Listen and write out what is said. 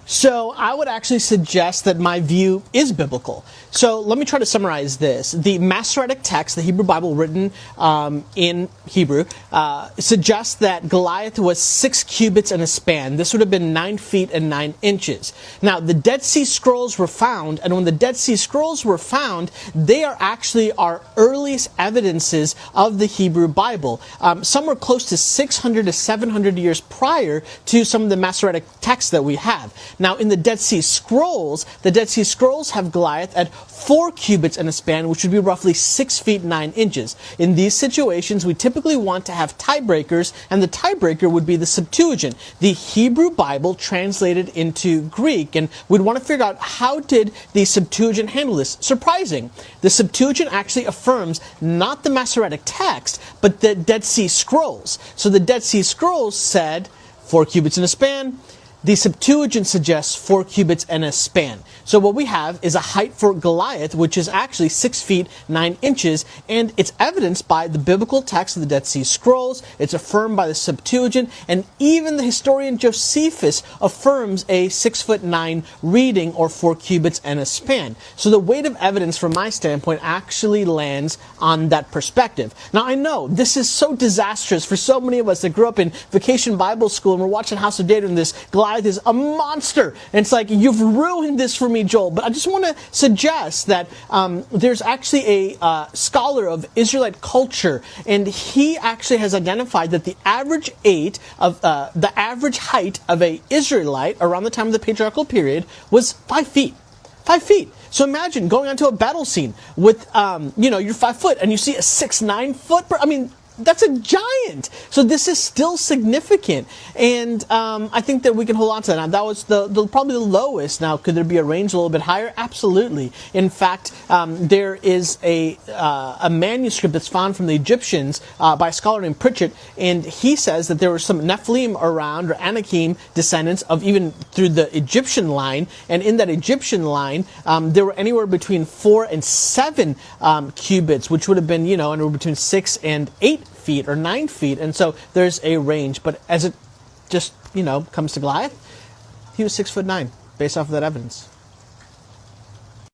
So I would actually suggest that my view is biblical. So let me try to summarize this. The Masoretic text, the Hebrew Bible written in Hebrew, suggests that Goliath was 6 cubits and a span. This would have been 9 feet and 9 inches. Now, the Dead Sea Scrolls were found, and when the Dead Sea Scrolls were found, they are actually our earliest evidences of the Hebrew Bible. Some were close to 600 to 700 years prior to some of the Masoretic texts that we have. Now, in the Dead Sea Scrolls have Goliath at 4 cubits and a span, which would be roughly 6 feet 9 inches. In these situations, we typically want to have tiebreakers, and the tiebreaker would be the Septuagint, the Hebrew Bible translated into Greek. And we'd want to figure out, how did the Septuagint handle this? Surprising. The Septuagint actually affirms not the Masoretic text, but the Dead Sea Scrolls. So the Dead Sea Scrolls said 4 cubits and a span. The Septuagint suggests 4 cubits and a span. So what we have is a height for Goliath, which is actually 6 feet 9 inches, and it's evidenced by the biblical text of the Dead Sea Scrolls. It's affirmed by the Septuagint, and even the historian Josephus affirms a 6'9" reading, or 4 cubits and a span. So the weight of evidence from my standpoint actually lands on that perspective. Now, I know this is so disastrous for so many of us that grew up in Vacation Bible School and we're watching House of David, and this Goliath is a monster. And it's like, you've ruined this for me, Joel. But I just want to suggest that there's actually a scholar of Israelite culture, and he actually has identified that the average height of a Israelite around the time of the patriarchal period was 5 feet. 5 feet. So imagine going onto a battle scene with, you're 5 foot and you see a 6'9" foot. That's a giant. So this is still significant, and I think that we can hold on to that. Now, that was probably the lowest. Now, could there be a range a little bit higher? Absolutely. In fact, there is a manuscript that's found from the Egyptians by a scholar named Pritchett, and he says that there were some Nephilim around, or Anakim descendants of even through the Egyptian line, and in that Egyptian line, there were anywhere between 4 and 7 cubits, which would have been, anywhere between 6 and 8 feet or 9 feet, and so there's a range. But as it just comes to Goliath, he was 6'9", based off of that evidence.